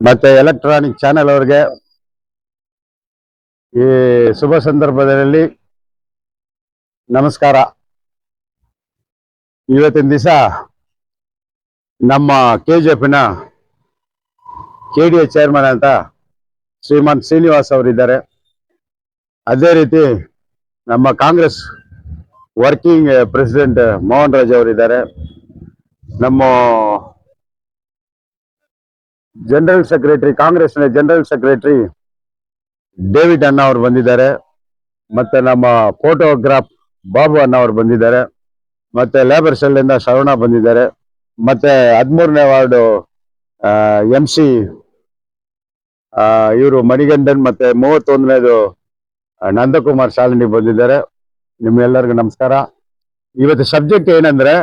ಮತ್ತೆ electronic channel ಅವರಿಗೆ ಈ ಶುಭ ಸಂದರ್ಭದಲ್ಲಿ ನಮಸ್ಕಾರ. ಇವತ್ತಿನ ದಿವಸ ನಮ್ಮ ಕೆಜೆಪಿನ ಕೆಡಿಎ ಚೇರ್ಮನ್ ಅಂತ ಶ್ರೀಮಾನ್ ಶ್ರೀನಿವಾಸ್ ಅವರಿದ್ದಾರೆ. ಅದೇ ರೀತಿ ನಮ್ಮ ಕಾಂಗ್ರೆಸ್ ವರ್ಕಿಂಗ್ ಪ್ರೆಸಿಡೆಂಟ್ ಮೋಹನ್ ರಾಜ್ ಅವರಿದ್ದಾರೆ. ನಮ್ಮ ಜನರಲ್ ಸೆಕ್ರೆಟರಿ, ಕಾಂಗ್ರೆಸ್ನ ಜನರಲ್ ಸೆಕ್ರೆಟರಿ ಡೇವಿಡ್ ಅಣ್ಣ ಅವರು ಬಂದಿದ್ದಾರೆ. ಮತ್ತೆ ನಮ್ಮ ಫೋಟೋಗ್ರಾಫ್ ಬಾಬು ಅಣ್ಣ ಅವರು ಬಂದಿದ್ದಾರೆ. ಮತ್ತೆ ಲೇಬರ್ ಸೆಲ್ ಇಂದ ಶರಣ ಬಂದಿದ್ದಾರೆ. ಮತ್ತೆ 13ನೇ ವಾರ್ಡು MC ಇವರು ಮಣಿಗಂಡನ್, ಮತ್ತೆ 31ನೇದು ನಂದಕುಮಾರ್ ಶಾಲಿನಿ ಬಂದಿದ್ದಾರೆ. ನಿಮ್ಗೆಲ್ಲರಿಗೂ ನಮಸ್ಕಾರ. ಇವತ್ತು ಸಬ್ಜೆಕ್ಟ್ ಏನಂದ್ರೆ,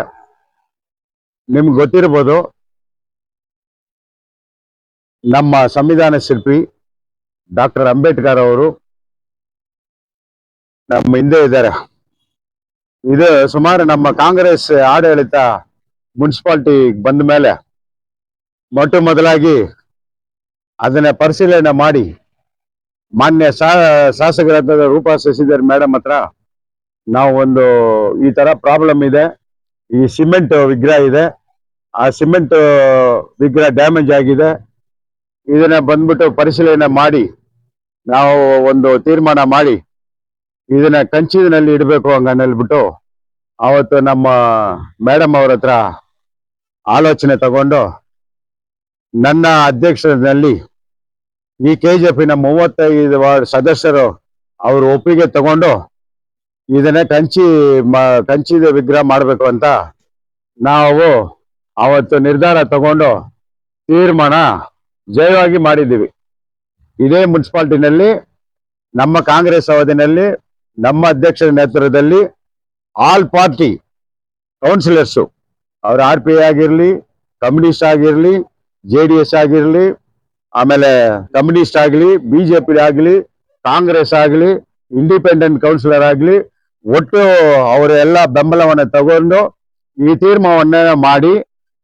ನಿಮ್ಗೆ ಗೊತ್ತಿರ್ಬೋದು, ನಮ್ಮ ಸಂವಿಧಾನ ಶಿಲ್ಪಿ ಡಾಕ್ಟರ್ ಅಂಬೇಡ್ಕರ್ ಅವರು ನಮ್ಮ ಹಿಂದೆ ಇದ್ದಾರೆ. ಇದು ಸುಮಾರು ನಮ್ಮ ಕಾಂಗ್ರೆಸ್ ಆಡಳಿತ ಮುನ್ಸಿಪಾಲಿಟಿ ಬಂದ ಮೇಲೆ ಮೊಟ್ಟ ಮೊದಲಾಗಿ ಅದನ್ನ ಪರಿಶೀಲನೆ ಮಾಡಿ ಮಾನ್ಯ ಶಾಸಕರಾದ ರೂಪಾ ಶಶಿಧರ್ ಮೇಡಮ್ ಹತ್ರ ನಾವು ಒಂದು ಈ ತರ ಪ್ರಾಬ್ಲಮ್ ಇದೆ, ಈ ಸಿಮೆಂಟ್ ವಿಗ್ರಹ ಇದೆ, ಆ ಸಿಮೆಂಟ್ ವಿಗ್ರಹ ಡ್ಯಾಮೇಜ್ ಆಗಿದೆ, ಇದನ್ನ ಬಂದ್ಬಿಟ್ಟು ಪರಿಶೀಲನೆ ಮಾಡಿ ನಾವು ಒಂದು ತೀರ್ಮಾನ ಮಾಡಿ ಇದನ್ನ ಕಂಚಿನಲ್ಲಿ ಇಡಬೇಕು ಹಂಗನ್ಬಿಟ್ಟು ಅವತ್ತು ನಮ್ಮ ಮೇಡಮ್ ಅವ್ರ ಹತ್ರ ಆಲೋಚನೆ ತಗೊಂಡು ನನ್ನ ಅಧ್ಯಕ್ಷರಲ್ಲಿ ಈ ಕೆಜೆಪಿನ 35 ವಾರ್ಡ್ ಸದಸ್ಯರು ಅವರು ಒಪ್ಪಿಗೆ ತಗೊಂಡು ಇದನ್ನ ಕಂಚಿದ ವಿಗ್ರಹ ಮಾಡಬೇಕು ಅಂತ ನಾವು ಅವತ್ತು ನಿರ್ಧಾರ ತಗೊಂಡು ತೀರ್ಮಾನ ಜಯವಾಗಿ ಮಾಡಿದ್ದೀವಿ. ಇದೇ ಮುನ್ಸಿಪಾಲಿಟಿನಲ್ಲಿ ನಮ್ಮ ಕಾಂಗ್ರೆಸ್ ಅವಧಿನಲ್ಲಿ ನಮ್ಮ ಅಧ್ಯಕ್ಷರ ನೇತೃತ್ವದಲ್ಲಿ ಆಲ್ ಪಾರ್ಟಿ ಕೌನ್ಸಿಲರ್ಸ್, ಅವ್ರ RPI ಆಗಿರ್ಲಿ, ಕಮ್ಯುನಿಸ್ಟ್ ಆಗಿರ್ಲಿ, JDS ಆಗಿರ್ಲಿ, ಆಮೇಲೆ ಕಮ್ಯುನಿಸ್ಟ್ ಆಗಲಿ, BJP ಆಗಲಿ, ಕಾಂಗ್ರೆಸ್ ಆಗಲಿ, ಇಂಡಿಪೆಂಡೆಂಟ್ ಕೌನ್ಸಿಲರ್ ಆಗಲಿ, ಒಟ್ಟು ಅವರ ಎಲ್ಲ ಬೆಂಬಲವನ್ನು ತಗೊಂಡು ಈ ತೀರ್ಮಾನವನ್ನ ಮಾಡಿ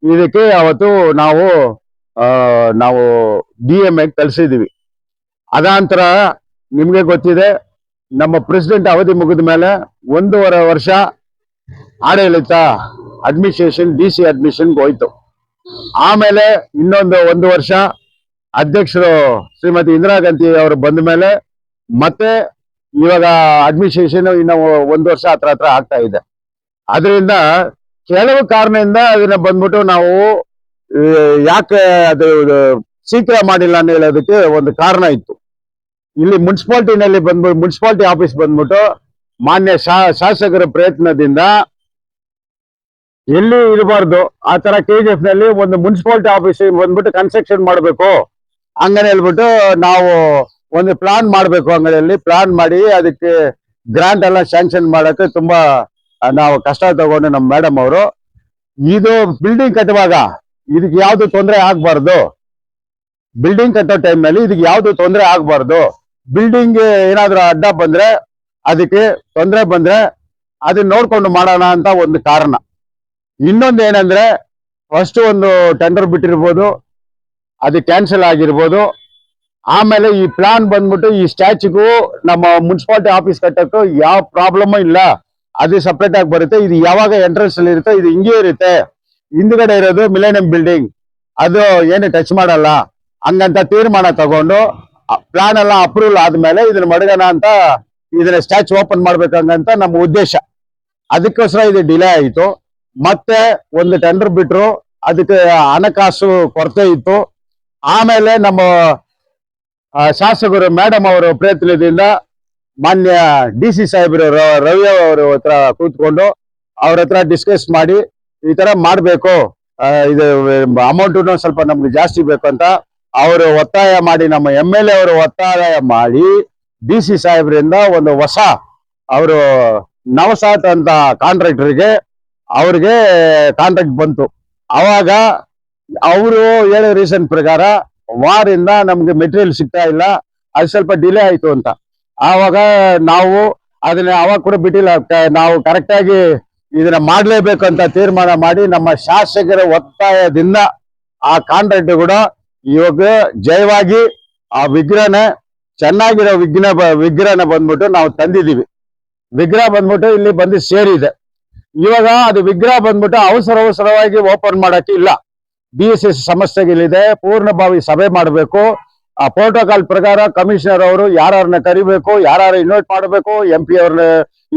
ಇದಕ್ಕೆ ಅವತ್ತು ನಾವು DMA ಕಳಿಸಿದ್ವಿ. ಅದಾಂತರ ನಿಮ್ಗೆ ಗೊತ್ತಿದೆ, ನಮ್ಮ ಪ್ರೆಸಿಡೆಂಟ್ ಅವಧಿ ಮುಗಿದ ಮೇಲೆ 1.5 ವರ್ಷ ಆಡಳಿತ ಅಡ್ಮಿನಿಸ್ಟ್ರೇಷನ್ DC ಅಡ್ಮಿಷನ್ಗೆ ಹೋಯ್ತು. ಆಮೇಲೆ ಇನ್ನೊಂದು 1 ವರ್ಷ ಅಧ್ಯಕ್ಷರು ಶ್ರೀಮತಿ ಇಂದಿರಾ ಗಾಂಧಿ ಅವರು ಬಂದ ಮೇಲೆ ಮತ್ತೆ ಇವಾಗ ಅಡ್ಮಿನಿಸ್ಟ್ರೇಷನ್ ಇನ್ನು 1 ವರ್ಷ ಹತ್ರ ಆಗ್ತಾ ಇದೆ. ಅದರಿಂದ ಕೆಲವು ಕಾರಣದಿಂದ ಅದನ್ನ ಬಂದ್ಬಿಟ್ಟು ನಾವು ಯಾಕೆ ಅದು ಶೀಘ್ರ ಮಾಡಿಲ್ಲ ಅಂತ ಹೇಳೋದಕ್ಕೆ ಒಂದು ಕಾರಣ ಇತ್ತು. ಇಲ್ಲಿ ಮುನ್ಸಿಪಾಲಿಟಿನಲ್ಲಿ ಮುನ್ಸಿಪಾಲಿಟಿ ಆಫೀಸ್ ಬಂದ್ಬಿಟ್ಟು ಮಾನ್ಯ ಶಾಸಕರ ಪ್ರಯತ್ನದಿಂದ ಎಲ್ಲಿ ಇರಬಾರ್ದು ಆ ತರ KGF ನಲ್ಲಿ ಒಂದು ಮುನ್ಸಿಪಾಲಿಟಿ ಆಫೀಸ್ ಬಂದ್ಬಿಟ್ಟು ಕನ್ಸ್ಟ್ರಕ್ಷನ್ ಮಾಡಬೇಕು ಹಂಗನೆ ಹೇಳ್ಬಿಟ್ಟು ನಾವು ಒಂದು ಪ್ಲಾನ್ ಮಾಡಬೇಕು. ಅಂಗಡಿಯಲ್ಲಿ ಪ್ಲಾನ್ ಮಾಡಿ ಅದಕ್ಕೆ ಗ್ರಾಂಟ್ ಎಲ್ಲ ಸ್ಯಾಂಕ್ಷನ್ ಮಾಡಕ್ಕೆ ತುಂಬಾ ನಾವು ಕಷ್ಟ ತಗೊಂಡು ನಮ್ಮ ಮೇಡಮ್ ಅವರು ಇದು ಬಿಲ್ಡಿಂಗ್ ಕಟ್ಟುವಾಗ ಇದಕ್ಕೆ ಯಾವ್ದು ತೊಂದರೆ ಆಗ್ಬಾರ್ದು, ಬಿಲ್ಡಿಂಗ್ ಕಟ್ಟೋ ಟೈಮ್ ನಲ್ಲಿ ಇದಕ್ಕೆ ಯಾವ್ದು ತೊಂದರೆ ಆಗ್ಬಾರ್ದು, ಬಿಲ್ಡಿಂಗ್ ಏನಾದ್ರು ಅಡ್ಡ ಬಂದ್ರೆ ಅದಕ್ಕೆ ತೊಂದರೆ ಬಂದ್ರೆ ಅದನ್ನ ನೋಡ್ಕೊಂಡು ಮಾಡೋಣ ಅಂತ ಒಂದು ಕಾರಣ. ಇನ್ನೊಂದು ಏನಂದ್ರೆ, ಫಸ್ಟ್ ಒಂದು ಟೆಂಡರ್ ಬಿಟ್ಟಿರ್ಬೋದು, ಅದು ಕ್ಯಾನ್ಸಲ್ ಆಗಿರ್ಬೋದು. ಆಮೇಲೆ ಈ ಪ್ಲಾನ್ ಬಂದ್ಬಿಟ್ಟು ಈ ಸ್ಟ್ಯಾಚ್ಯೂಗೂ ನಮ್ಮ ಮುನ್ಸಿಪಾಲಿಟಿ ಆಫೀಸ್ ಕಟ್ಟಕ್ಕೂ ಯಾವ ಪ್ರಾಬ್ಲಮ್ ಇಲ್ಲ, ಅದು ಸಪ್ರೇಟ್ ಆಗಿ ಬರುತ್ತೆ. ಇದು ಯಾವಾಗ ಎಂಟ್ರೆನ್ಸ್ ಅಲ್ಲಿ ಇರುತ್ತೆ ಇದು ಹಿಂಗೆ ಇರುತ್ತೆ, ಹಿಂದ್ಗಡೆ ಇರೋದು ಮಿಲೇನಿಯಂ ಬಿಲ್ಡಿಂಗ್, ಅದು ಏನು ಟಚ್ ಮಾಡಲ್ಲ ಹಂಗಂತ ತೀರ್ಮಾನ ತಗೊಂಡು ಪ್ಲಾನ್ ಎಲ್ಲ ಅಪ್ರೂವಲ್ ಆದ್ಮೇಲೆ ಇದನ್ನ ಮಡಗೋಣ ಅಂತ ಇದನ್ನ ಸ್ಟ್ಯಾಚ್ಯೂ ಓಪನ್ ಮಾಡ್ಬೇಕಂತ ನಮ್ಮ ಉದ್ದೇಶ. ಅದಕ್ಕೋಸ್ಕರ ಇದು ಡಿಲೇ ಆಯಿತು. ಮತ್ತೆ ಒಂದು ಟೆಂಡರ್ ಬಿಟ್ರು, ಅದಕ್ಕೆ ಹಣಕಾಸು ಕೊರತೆ ಇತ್ತು. ಆಮೇಲೆ ನಮ್ಮ ಶಾಸಕರು ಮೇಡಮ್ ಅವರ ಪ್ರಯತ್ನದಿಂದ ಮಾನ್ಯ DC ಸಾಹೇಬರು ರವಿ ಅವರ ಹತ್ರ ಕೂತ್ಕೊಂಡು ಅವ್ರ ಹತ್ರ ಡಿಸ್ಕಸ್ ಮಾಡಿ ಈ ತರ ಮಾಡ್ಬೇಕು, ಇದು ಅಮೌಂಟ್ ಸ್ವಲ್ಪ ನಮ್ಗೆ ಜಾಸ್ತಿ ಬೇಕು ಅಂತ ಅವರು ಒತ್ತಾಯ ಮಾಡಿ, ನಮ್ಮ MLA ಅವರು ಒತ್ತಾಯ ಮಾಡಿ DC ಸಾಹೇಬರಿಂದ ಒಂದು ಹೊಸ ಅವರು ನವಸಾತ್ ಅಂತ ಕಾಂಟ್ರಾಕ್ಟರ್ಗೆ ಅವ್ರಿಗೆ ಕಾಂಟ್ರಾಕ್ಟ್ ಬಂತು. ಅವಾಗ ಅವರು ಹೇಳೋ ರೀಸನ್ ಪ್ರಕಾರ ವಾರಿಂದ ನಮ್ಗೆ ಮೆಟೀರಿಯಲ್ ಸಿಗ್ತಾ ಇಲ್ಲ, ಅದು ಸ್ವಲ್ಪ ಡಿಲೇ ಆಯ್ತು ಅಂತ. ಆವಾಗ ನಾವು ಅದನ್ನ ಅವಾಗ ಕೂಡ ಬಿಟ್ಟಿಲ್ಲ, ನಾವು ಕರೆಕ್ಟ್ ಆಗಿ ಇದನ್ನ ಮಾಡ್ಲೇಬೇಕು ಅಂತ ತೀರ್ಮಾನ ಮಾಡಿ ನಮ್ಮ ಶಾಸಕರ ಒತ್ತಾಯದಿಂದ ಆ ಕಾಂಟ್ರಾಕ್ಟ್ ಕೂಡ ಇವಾಗ ಜಯವಾಗಿ ಆ ವಿಗ್ರಹನ ಚೆನ್ನಾಗಿರೋ ವಿಗ್ರಹನ ಬಂದ್ಬಿಟ್ಟು ನಾವು ತಂದಿದೀವಿ. ವಿಗ್ರಹ ಬಂದ್ಬಿಟ್ಟು ಇಲ್ಲಿ ಬಂದು ಸೇರಿದೆ. ಇವಾಗ ಅದು ವಿಗ್ರಹ ಬಂದ್ಬಿಟ್ಟು ಅವಸರವಾಗಿ ಓಪನ್ ಮಾಡಕ್ಕೆ ಇಲ್ಲ. DSS ಸಂಸ್ಥೆಗಳಿದೆ, ಪೂರ್ಣಭಾವಿ ಸಭೆ ಮಾಡಬೇಕು. ಆ ಪ್ರೋಟೋಕಾಲ್ ಪ್ರಕಾರ ಕಮಿಷನರ್ ಅವರು ಯಾರನ್ನ ಕರಿಬೇಕು, ಯಾರು ಇನ್ವೈಟ್ ಮಾಡಬೇಕು, MP ಅವ್ರನ್ನ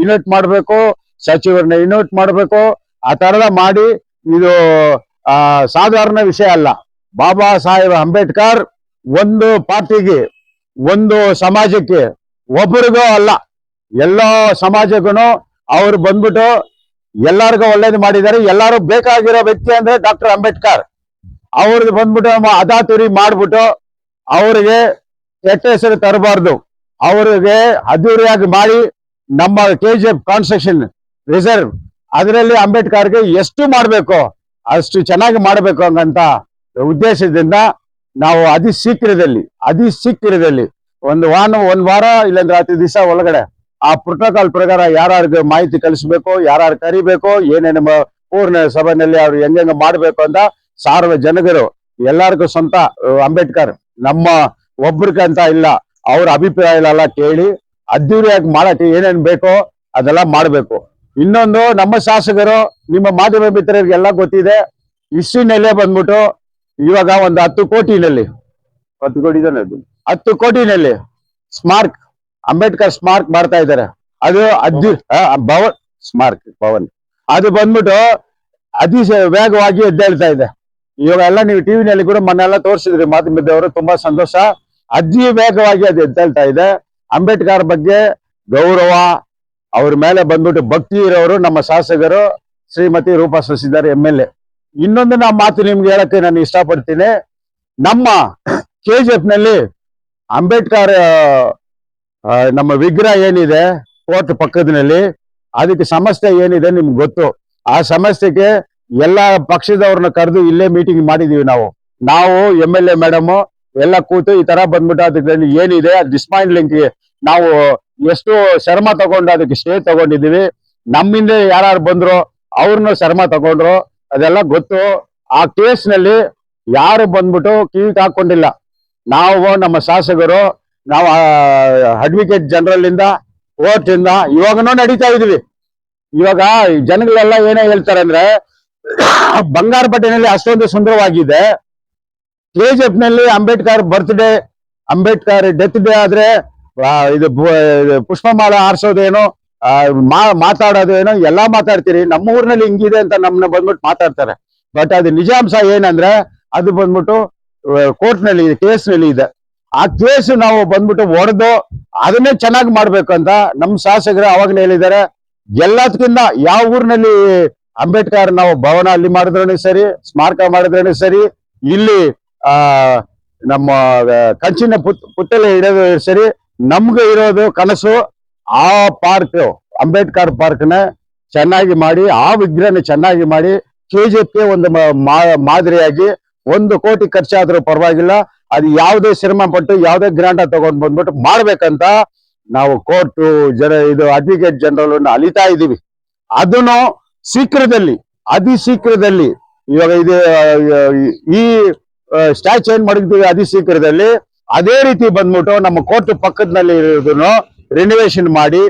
ಇನ್ವೈಟ್ ಮಾಡಬೇಕು, ಸಚಿವರನ್ನ ಇನ್ವೈಟ್ ಮಾಡಬೇಕು. ಆ ತರದ ಮಾಡಿ ಇದು ಸಾಧಾರಣ ವಿಷಯ ಅಲ್ಲ. ಬಾಬಾ ಸಾಹೇಬ್ ಅಂಬೇಡ್ಕರ್ ಒಂದು ಪಾರ್ಟಿಗೆ, ಒಂದು ಸಮಾಜಕ್ಕೆ, ಒಬ್ಬರಿಗೂ ಅಲ್ಲ, ಎಲ್ಲೋ ಸಮಾಜಕ್ಕೂ ಅವ್ರು ಬಂದ್ಬಿಟ್ಟು ಎಲ್ಲರಿಗೂ ಒಳ್ಳೇದು ಮಾಡಿದ್ದಾರೆ. ಎಲ್ಲರೂ ಬೇಕಾಗಿರೋ ವ್ಯಕ್ತಿ ಅಂದ್ರೆ ಡಾಕ್ಟರ್ ಅಂಬೇಡ್ಕರ್. ಅವ್ರದ್ದು ಬಂದ್ಬಿಟ್ಟು ಅದಾತುರಿ ಮಾಡ್ಬಿಟ್ಟು ಅವ್ರಿಗೆ ಕೆಟ್ಟ ಹೆಸರು ತರಬಾರ್ದು. ಅವ್ರಿಗೆ ಅದ್ದೂರಿಯಾಗಿ ಮಾಡಿ ನಮ್ಮ KGF ಕಾನ್ಸ್ಟ್ರಕ್ಷನ್ ರಿಸರ್ವ್ ಅದರಲ್ಲಿ ಅಂಬೇಡ್ಕರ್ಗೆ ಎಷ್ಟು ಮಾಡ್ಬೇಕು ಅಷ್ಟು ಚೆನ್ನಾಗಿ ಮಾಡ್ಬೇಕು ಅಂತ ಉದ್ದೇಶದಿಂದ ನಾವು ಅತಿ ಶೀಘ್ರದಲ್ಲಿ ಒಂದು ವಾರ ಇಲ್ಲಾಂದ್ರೆ 10 ದಿವಸ ಒಳಗಡೆ ಆ ಪ್ರೋಟೋಕಾಲ್ ಪ್ರಕಾರ ಯಾರ್ಯಾರಿಗೆ ಮಾಹಿತಿ ಕಳಿಸ್ಬೇಕು, ಯಾರ್ಯಾರು ಕರಿಬೇಕು, ಏನೇನು ಪೂರ್ಣ ಸಭೆಯಲ್ಲಿ ಅವ್ರು ಹೆಂಗ ಮಾಡ್ಬೇಕು ಅಂತ ಸಾರ್ವಜನಿಕರು ಎಲ್ಲರಿಗೂ ಸ್ವಂತ ಅಂಬೇಡ್ಕರ್ ನಮ್ಮ ಒಬ್ರಿಗಂತ ಇಲ್ಲ, ಅವ್ರ ಅಭಿಪ್ರಾಯ ಕೇಳಿ ಅದ್ದೂರಿಯಾಗಿ ಮಾಡಕ್ಕೆ ಏನೇನ್ ಬೇಕೋ ಅದೆಲ್ಲ ಮಾಡ್ಬೇಕು. ಇನ್ನೊಂದು ನಮ್ಮ ಶಾಸಕರು, ನಿಮ್ಮ ಮಾಧ್ಯಮ ಮಿತ್ರರಿಗೆಲ್ಲ ಗೊತ್ತಿದೆ, ಇಷ್ಟಿನಲ್ಲೇ ಬಂದ್ಬಿಟ್ಟು ಇವಾಗ ಒಂದು 10 ಕೋಟಿನಲ್ಲಿ 10 ಕೋಟಿನಲ್ಲಿ ಸ್ಮಾರ್ಕ್ ಅಂಬೇಡ್ಕರ್ ಸ್ಮಾರ್ಕ್ ಮಾಡ್ತಾ ಇದ್ದಾರೆ. ಅದು ಭವನ್ ಸ್ಮಾರ್ಕ್ ಭವನ್ ಅದು ಬಂದ್ಬಿಟ್ಟು ಅತಿ ವೇಗವಾಗಿ ಎದ್ದೇಳ್ತಾ ಇದೆ. ಇವಾಗ ಎಲ್ಲ ನೀವು ಟಿವಿನಲ್ಲಿ ಕೂಡ ಮೊನ್ನೆಲ್ಲ ತೋರಿಸಿದ್ರಿ ಮಾಧ್ಯಮದವರು, ತುಂಬಾ ಸಂತೋಷ. ಅತಿ ವೇಗವಾಗಿ ಅದು ಎದ್ದೇಳ್ತಾ ಇದೆ. ಅಂಬೇಡ್ಕರ್ ಬಗ್ಗೆ ಗೌರವ, ಅವ್ರ ಮೇಲೆ ಬಂದ್ಬಿಟ್ಟು ಭಕ್ತಿ ಇರೋರು ನಮ್ಮ ಶಾಸಕರು ಶ್ರೀಮತಿ ರೂಪಾ ಶಶಿಧರ್ MLA. ಇನ್ನೊಂದು ಮಾತು ನಿಮ್ಗೆ ಹೇಳಕ್ಕೆ ನಾನು ಇಷ್ಟಪಡ್ತೀನಿ. ನಮ್ಮ KGF ನಲ್ಲಿ ಅಂಬೇಡ್ಕರ್ ನಮ್ಮ ವಿಗ್ರಹ ಏನಿದೆ ಕೋರ್ಟ್ ಪಕ್ಕದಲ್ಲಿ, ಅದಕ್ಕೆ ಸಮಸ್ಯೆ ಏನಿದೆ ನಿಮ್ಗೆ ಗೊತ್ತು. ಆ ಸಮಸ್ಯೆಗೆ ಎಲ್ಲಾ ಪಕ್ಷದವ್ರನ್ನ ಕರೆದು ಇಲ್ಲೇ ಮೀಟಿಂಗ್ ಮಾಡಿದೀವಿ. ನಾವು MLA ಮೇಡಮ್ ಎಲ್ಲ ಕೂತು ಈ ತರ ಬಂದ್ಬಿಟ್ಟು ಅದಕ್ಕೆ ಏನಿದೆ ಡಿಸ್ಮೈಂಡ್ಲಿಂಗ್ ನಾವು ಎಷ್ಟು ಶ್ರಮ ತಗೊಂಡು ಅದಕ್ಕೆ ಸ್ಟೇ ತಗೊಂಡಿದೀವಿ. ನಮ್ಮಿಂದ ಯಾರು ಬಂದ್ರು ಅವ್ರನ್ನ ಶ್ರಮ ತಗೊಂಡ್ರು, ಅದೆಲ್ಲ ಗೊತ್ತು. ಆ ಕೇಸ್ ನಲ್ಲಿ ಯಾರು ಬಂದ್ಬಿಟ್ಟು ಕಿವಿಗೆ ಹಾಕೊಂಡಿಲ್ಲ. ನಾವು ನಮ್ಮ ಶಾಸಕರು, ನಾವು ಅಡ್ವೊಕೇಟ್ ಜನರಲ್ ಇಂದ, ಕೋರ್ಟ್ ಇಂದ ಇವಾಗನೂ ನಡೀತಾ ಇದೀವಿ. ಇವಾಗ ಜನಗಳೆಲ್ಲ ಏನೇ ಹೇಳ್ತಾರೆ ಅಂದ್ರೆ, ಬಂಗಾರಪೇಟೆನಲ್ಲಿ ಅಷ್ಟೊಂದು ಸುಂದರವಾಗಿದೆ, KGF ನಲ್ಲಿ Ambedkar birthday, Ambedkar death day ಆದ್ರೆ ಇದು ಪುಷ್ಪಮಾಲ ಆರಿಸೋದೇನೋ, ಮಾತಾಡೋದೇನೋ ಎಲ್ಲಾ ಮಾತಾಡ್ತೀರಿ. ನಮ್ಮ ಊರಿನಲ್ಲಿ ಹಿಂಗಿದೆ ಅಂತ ನಮ್ನ ಬಂದ್ಬಿಟ್ಟು ಮಾತಾಡ್ತಾರೆ. ಬಟ್ ಅದು ನಿಜಾಂಶ ಏನಂದ್ರೆ ಅದು ಬಂದ್ಬಿಟ್ಟು ಕೋರ್ಟ್ ನಲ್ಲಿ ಕೇಸ್ ನಲ್ಲಿ ಇದೆ. ಆ ಕೇಸ್ ನಾವು ಬಂದ್ಬಿಟ್ಟು ಹೊಡೆದು ಅದನ್ನೇ ಚೆನ್ನಾಗಿ ಮಾಡ್ಬೇಕು ಅಂತ ನಮ್ಮ ಶಾಸಕರು ಅವಾಗಲೇ ಹೇಳಿದ್ದಾರೆ. ಎಲ್ಲದಕ್ಕಿಂತ ಯಾವ ಊರಿನಲ್ಲಿ ಅಂಬೇಡ್ಕರ್ ನಾವು ಭವನ ಅಲ್ಲಿ ಮಾಡಿದ್ರೂ ಸರಿ, ಸ್ಮಾರಕ ಮಾಡಿದ್ರೂ ಸರಿ, ಇಲ್ಲಿ ನಮ್ಮ ಕಂಚಿನ ಪುತ್ತಲೆ ಇಡೋದು ಸರಿ, ನಮ್ಗೆ ಇರೋದು ಕನಸು ಆ ಪಾರ್ಕ್, ಅಂಬೇಡ್ಕರ್ ಪಾರ್ಕ್ ನ ಚೆನ್ನಾಗಿ ಮಾಡಿ, ಆ ವಿಗ್ರಹನ ಚೆನ್ನಾಗಿ ಮಾಡಿ KGFಗೆ ಒಂದು ಮಾದರಿಯಾಗಿ 1 ಕೋಟಿ ಖರ್ಚಾದ್ರೂ ಪರವಾಗಿಲ್ಲ, ಅದು ಯಾವುದೇ ಶ್ರಮ ಪಟ್ಟು ಯಾವುದೇ ಗ್ರಾಂಟ್ ತಗೊಂಡ್ ಬಂದ್ಬಿಟ್ಟು ಮಾಡ್ಬೇಕಂತ ನಾವು ಕೋರ್ಟು ಇದು ಅಡ್ವೊಕೇಟ್ ಜನರಲ್ ಅಲಿತಾ ಇದೀವಿ. ಅದನ್ನು ಅತಿ ಶೀಘ್ರದಲ್ಲಿ ಇವಾಗ ಇದು ಈ ಸ್ಟ್ಯಾಚು ಏನ್ ಮಾಡಿದ್ವಿ ಅತಿ ಶೀಘ್ರದಲ್ಲಿ ಅದೇ ರೀತಿ ಬಂದ್ಬಿಟ್ಟು ನಮ್ಮ ಕೋರ್ಟ್ ಪಕ್ಕದಲ್ಲಿ ಇರೋದನ್ನು ರಿನೋವೇಷನ್ ಮಾಡಿ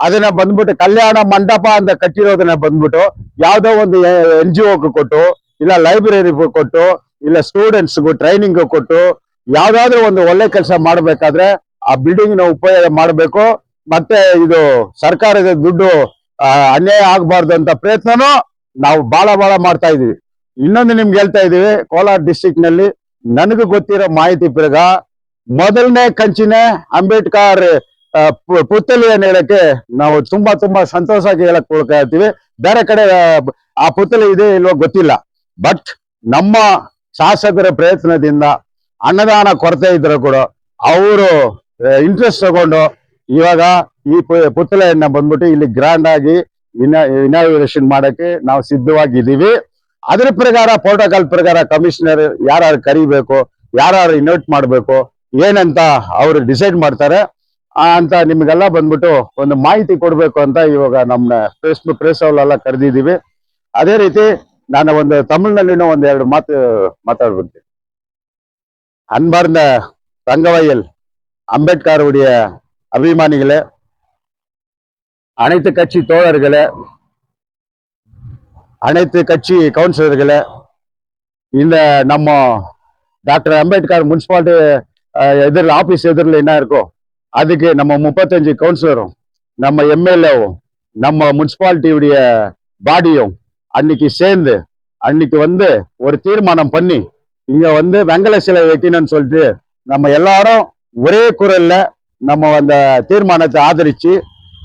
ಅದನ್ನ ಬಂದ್ಬಿಟ್ಟು ಕಲ್ಯಾಣ ಮಂಟಪ ಅಂತ ಕಟ್ಟಿರೋದನ್ನ ಬಂದ್ಬಿಟ್ಟು ಯಾವ್ದೋ ಒಂದು NGO ಕೊಟ್ಟು, ಇಲ್ಲ ಲೈಬ್ರರಿ ಕೊಟ್ಟು, ಇಲ್ಲ ಸ್ಟೂಡೆಂಟ್ಸ್ಗೂ ಟ್ರೈನಿಂಗ್ ಕೊಟ್ಟು, ಯಾವ್ದಾದ್ರು ಒಂದು ಒಳ್ಳೆ ಕೆಲಸ ಮಾಡ್ಬೇಕಾದ್ರೆ ಆ ಬಿಲ್ಡಿಂಗ್ ನ ಉಪಯೋಗ ಮಾಡ್ಬೇಕು. ಮತ್ತೆ ಇದು ಸರ್ಕಾರದ ದುಡ್ಡು ಅನ್ಯಾಯ ಆಗ್ಬಾರ್ದು ಅಂತ ಪ್ರಯತ್ನನೂ ನಾವು ಬಹಳ ಮಾಡ್ತಾ ಇದೀವಿ. ಇನ್ನೊಂದು ನಿಮ್ಗೆ ಹೇಳ್ತಾ ಇದೀವಿ, ಕೋಲಾರ ಡಿಸ್ಟ್ರಿಕ್ಟ್ ನಲ್ಲಿ ನನಗೆ ಗೊತ್ತಿರೋ ಮಾಹಿತಿ ಪ್ರಕಾರ ಮೊದಲನೇ ಕಂಚಿನ ಅಂಬೇಡ್ಕರ್ ಪುತ್ಥಳಿಯನ್ನು ಹೇಳಕ್ಕೆ ನಾವು ತುಂಬಾ ಸಂತೋಷವಾಗಿ ಹೇಳಕ್ ಕೊಡ್ತೀವಿ. ಬೇರೆ ಕಡೆ ಆ ಪುತ್ಥಳಿ ಇದೆ ಇಲ್ವೋ ಗೊತ್ತಿಲ್ಲ. ಬಟ್ ನಮ್ಮ ಶಾಸಕರ ಪ್ರಯತ್ನದಿಂದ ಅನ್ನದಾನ ಕೊರತೆ ಇದ್ರು ಕೂಡ ಅವರು ಇಂಟ್ರೆಸ್ಟ್ ತಗೊಂಡು ಇವಾಗ ಈ ಪುತ್ಥಳಿಯನ್ನ ಬಂದ್ಬಿಟ್ಟು ಇಲ್ಲಿ ಗ್ರ್ಯಾಂಡ್ ಆಗಿ ಇನಾಗ್ರೇಷನ್ ಮಾಡಕ್ಕೆ ನಾವು ಸಿದ್ಧವಾಗಿದ್ದೀವಿ. ಅದ್ರ ಪ್ರಕಾರ ಪ್ರೋಟೋಕಾಲ್ ಪ್ರಕಾರ ಕಮಿಷನರ್ ಯಾರು ಕರಿಬೇಕು, ಯಾರು ಇನ್ವೈಟ್ ಮಾಡ್ಬೇಕು ಏನಂತ ಅವರು ಡಿಸೈಡ್ ಮಾಡ್ತಾರೆ ಅಂತ ನಿಮ್ಗೆಲ್ಲ ಬಂದ್ಬಿಟ್ಟು ಒಂದು ಮಾಹಿತಿ ಕೊಡ್ಬೇಕು ಅಂತ ಇವಾಗ ನಮ್ನ ಪ್ರೆಸ್ ಅವರೆಲ್ಲ ಕರೆದಿದ್ದೀವಿ. ಅದೇ ರೀತಿ ನಾನು ಒಂದು ತಮಿಳ್ನಲ್ಲಿನೂ 1-2 ಮಾತು ಮಾತಾಡ್ಬಿಡ್ತೀನಿ. அன்பார்ந்த தங்கவயல் அம்பேத்கருடைய அபிமானிகளே, அனைத்து கட்சி தோழர்களே, அனைத்து கட்சி கவுன்சிலர்களே, இந்த நம்ம டாக்டர் அம்பேத்கர் முனிசிபாலிட்டி எதிரில் ஆபீஸ் எதிரில் என்ன இருக்கோ அதுக்கு நம்ம 35 கவுன்சிலரும், நம்ம எம்எல்ஏவும், நம்ம முனிசிபாலிட்டியுடைய பாடியும் அன்னைக்கு சேர்ந்து அன்னைக்கு ஒரு தீர்மானம் பண்ணி இங்க வெங்கல சிலை வைக்கணும்னு சொல்லிட்டு நம்ம எல்லாரும் ஒரே குரல்ல நம்ம அந்த தீர்மானத்தை ஆதரிச்சு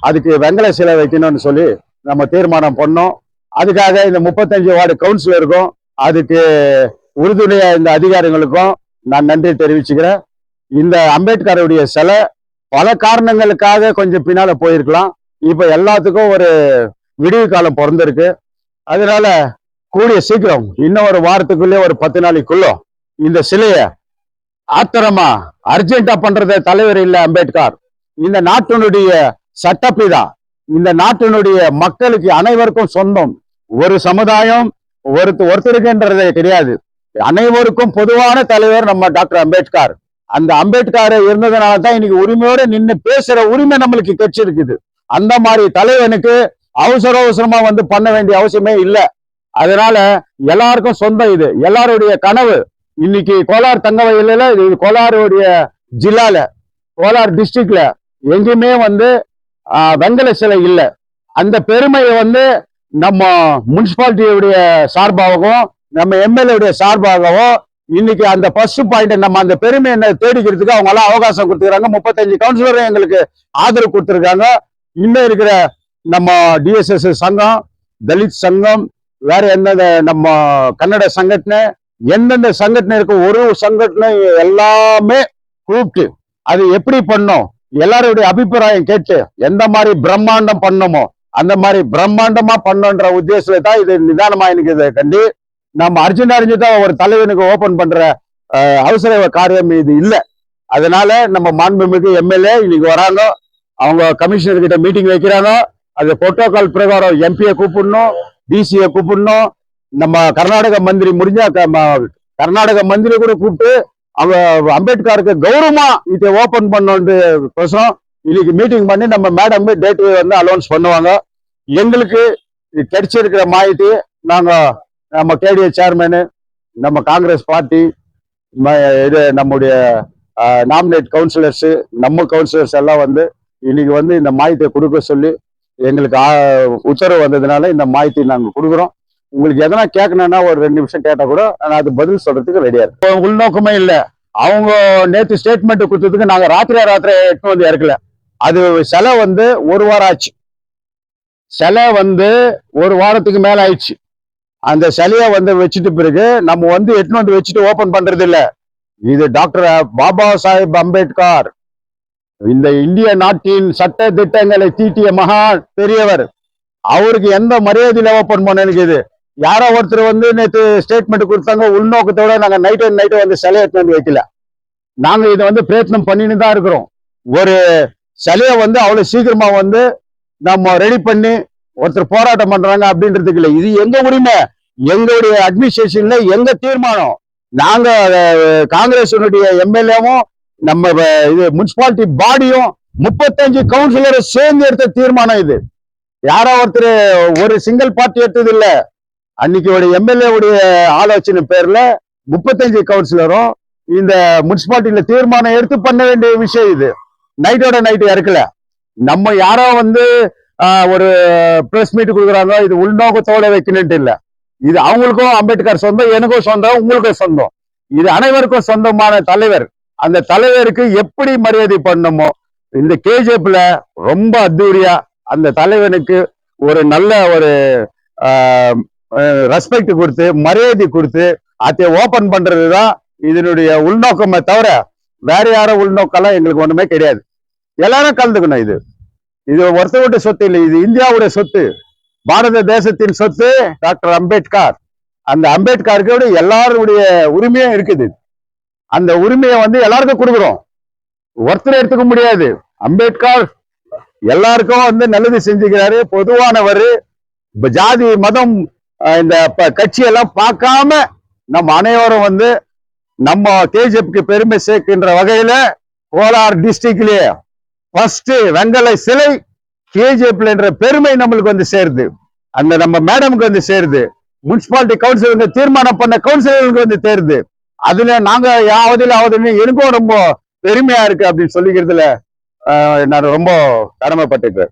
அதுக்கு வெங்கல சிலை வைக்கணும்னு சொல்லி நம்ம தீர்மானம் பண்ணோம். அதுக்காக இந்த 35 வார்டு கவுன்சிலருக்கும் அதுக்கு உறுதுணையா இந்த அதிகாரிகளுக்கும் நான் நன்றி தெரிவிச்சுக்கிறேன். இந்த அம்பேத்கருடைய சிலை பல காரணங்களுக்காக கொஞ்சம் பின்னால போயிருக்கலாம். இப்ப எல்லாத்துக்கும் ஒரு விடிவு காலம் பிறந்திருக்கு. அதனால கூடிய சீக்கிரம் இன்னும் ஒரு வாரத்துக்குள்ளே ஒரு 10 நாளைக்குள்ள இந்த சிலைய ஆத்திரமா அர்ஜென்டா பண்றத தலைவர் இல்ல அம்பேத்கர். இந்த நாட்டினுடைய சட்டப்பிதா, இந்த நாட்டினுடைய மக்களுக்கு அனைவருக்கும் சொந்தம். ஒரு சமுதாயம் ஒருத்தருக்குன்றதே கிடையாது. அனைவருக்கும் பொதுவான தலைவர் நம்ம டாக்டர் அம்பேத்கர். அந்த அம்பேத்கர் இருந்ததுனால தான் இன்னைக்கு உரிமையோட நின்று பேசுற உரிமை நம்மளுக்கு கிடைச்சிருக்குது. அந்த மாதிரி தலைவனுக்கு அவசரமா பண்ண வேண்டிய அவசியமே இல்லை. அதனால எல்லாருக்கும் சொந்தம் இது, எல்லாருடைய கனவு. இன்னைக்கு கோலார் தங்கவயல்ல, இது கோலாருடைய ஜில்லால, கோலார் டிஸ்ட்ரிக்ட்ல எங்கேயுமே வெங்கல சிலை இல்லை. அந்த பெருமையை நம்ம முனிசிபாலிட்டியுடைய சார்பாகவும் நம்ம எம்எல்ஏ சார்பாகவும் இன்னைக்கு அந்த ஃபர்ஸ்ட் பாயிண்ட் நம்ம அந்த பெருமையை தேடிக்கிறதுக்கு அவங்க எல்லாம் அவகாசம் கொடுத்துருக்காங்க. 35 கவுன்சிலரும் எங்களுக்கு ஆதரவு கொடுத்துருக்காங்க. இன்னும் இருக்கிற நம்ம டிஎஸ்எஸ் சங்கம், தலித் சங்கம், வேற எந்தெந்த நம்ம கன்னட சங்கடனை, எந்தெந்த சங்கடனை இருக்கு ஒரு சங்கடனை எல்லாமே கூப்பிட்டு அது எப்படி பண்ணோம், எல்லாருடைய அபிப்பிராயம் கேட்டு எந்த மாதிரி பிரம்மாண்டம் பண்ணணுமோ அந்த மாதிரி பிரம்மாண்டமா பண்ணோன்ற உத்தேசத்துல தான் இது நிதானமா எனக்கு இதை கண்டி நம்ம அர்ஜென்ட் ஒரு தலைவனுக்கு ஓபன் பண்ற அவசர காரியம் இது இல்லை. அதனால நம்ம மாண்புமிகு எம்எல்ஏ இன்னைக்கு வராங்க, அவங்க கமிஷனர் கிட்ட மீட்டிங் வைக்கிறாங்க. அது புரோட்டோகால் பிரகாரம் எம்பியை கூப்பிடணும், டிசியை கூப்பிடணும், நம்ம கர்நாடக மந்திரி முடிஞ்சா கர்நாடக மந்திரி கூட கூப்பிட்டு அவங்க அம்பேத்கருக்கு கௌரவமா இதை ஓபன் பண்ணோன்னு இன்னைக்கு மீட்டிங் பண்ணி நம்ம மேடம் டேட் அலௌன்ஸ் பண்ணுவாங்க. எங்களுக்கு கிடைச்சிருக்கிற மாಹಿತಿ நாங்க நம்ம கேடிஏ சேர்மேனு, நம்ம காங்கிரஸ் பார்ட்டி, இது நம்முடைய நாமினேட் கவுன்சிலர்ஸ், நம்ம கவுன்சிலர்ஸ் எல்லாம் இன்னைக்கு இந்த மாಹಿತಿயை கொடுக்க சொல்லி எங்களுக்கு உத்தரவு வந்ததுனால இந்த மாಹಿತಿ நாங்க கொடுக்குறோம். உங்களுக்கு எதனா கேட்கணும்னா ஒரு 2 நிமிஷம் கேட்டா கூட நான் அது பதில் சொல்றதுக்கு ரெடியா இருக்கேன். உள்நோக்கமே இல்லை. அவங்க நேற்று ஸ்டேட்மெண்ட் கொடுத்ததுக்கு நாங்க ராத்திரி எட்டு இறக்கல. அது சிலை 1 வாரம் ஆச்சு. சிலை 1 வாரத்துக்கு மேல ஆயிடுச்சு. அந்த சிலையை வச்சுட்டு பிறகு நம்ம எட்டு வச்சுட்டு ஓபன் பண்றது இல்ல. இது டாக்டர் பாபா சாஹேப் அம்பேத்கர், இந்த இந்திய நாட்டின் சட்ட திட்டங்களை தீட்டிய மகா பெரியவர். அவருக்கு எந்த மரியாதையில ஓபன் பண்ண இருக்குது. யாரோ ஒருத்தர் நேற்று ஸ்டேட்மெண்ட் கொடுத்தாங்க, உள்நோக்கத்தோட நாங்க நைட்டு சிலையை எடுத்து வைக்கல. நாங்க இதை பிரயத்னம் பண்ணின்னு தான் இருக்கிறோம். ஒரு சிலையை அவ்வளவு சீக்கிரமா நம்ம ரெடி பண்ணி ஒருத்தர் போராட்டம் பண்றாங்க அப்படின்றதுக்கு இல்லை. இது எங்க உரிமை, எங்களுடைய அட்மினிஸ்ட்ரேஷன்ல எங்க தீர்மானம். நாங்க காங்கிரஸினுடைய எம்எல்ஏவும் நம்ம இது முனிசிபாலிட்டி பாடியும் 35 கவுன்சிலரை சேர்ந்து எடுத்த தீர்மானம் இது. யாரோ ஒருத்தர் ஒரு சிங்கிள் பார்ட்டி எடுத்தது இல்ல. அன்னைக்கு எம்எல்ஏ உடைய ஆலோசனை பேர்ல 35 கவுன்சிலரும் இந்த முனிசிபாலிட்டியில தீர்மானம் எடுத்து பண்ண வேண்டிய விஷயம் இது. நைட்டோட நைட்டு இறக்கல. நம்ம யாரோ ஒரு பிரஸ் மீட் கொடுக்குறாங்க, இது உள்நோக்கத்தோட வைக்கணும்ட்டு இல்ல. இது அவங்களுக்கும் அம்பேத்கர் சொந்தம், எனக்கும் சொந்தம், உங்களுக்கும் சொந்தம். இது அனைவருக்கும் சொந்தமான தலைவர். அந்த தலைவருக்கு எப்படி மரியாதை பண்ணணுமோ இந்த கேஜிஎஃப்ல ரொம்ப அத்தூரியா அந்த தலைவனுக்கு ஒரு நல்ல ஒரு ரெஸ்பெக்ட் கொடுத்து மரியாதை கொடுத்து அதை ஓபன் பண்றதுதான் இதனுடைய உள்நோக்கமே தவிர வேற யாரும் உள்நோக்கெல்லாம் எங்களுக்கு ஒண்ணுமே கிடையாது. எல்லாரும் கலந்துக்கணும். இது இது ஒருத்தருடைய சொத்து இல்லை, இது இந்தியாவுடைய சொத்து, பாரத தேசத்தின் சொத்து டாக்டர் அம்பேத்கர். அந்த அம்பேத்கருக்கு எல்லாருடைய உரிமையும் இருக்குது. அந்த உரிமையை எல்லாருக்கும் கொடுக்குறோம், ஒருத்தர் எடுத்துக்க முடியாது. அம்பேத்கர் எல்லாருக்கும் நல்லது செஞ்சுக்கிறாரு, பொதுவானவர். ஜாதி மதம் இந்த கட்சியெல்லாம் பார்க்காம நம்ம அனைவரும் நம்ம கேஜிஎஃப்க்கு பெருமை சேர்க்கின்ற வகையில கோலார் டிஸ்ட்ரிக்ட்லயே ஃபர்ஸ்ட் வெங்கல சிலை கேஜிஎஃப்ல என்ற பெருமை நம்மளுக்கு வந்து சேருது. அந்த நம்ம மேடமுக்கு வந்து சேருது. முனிசிபாலிட்டி கவுன்சிலருங்க தீர்மானம் பண்ண கவுன்சிலருக்கு வந்து சேருது. அதுல நாங்க யாவதுன்னு எனக்கும் ரொம்ப பெருமையா இருக்கு அப்படின்னு சொல்லிக்கிறதுல நான் ரொம்ப கடமைப்பட்டிருக்கேன்.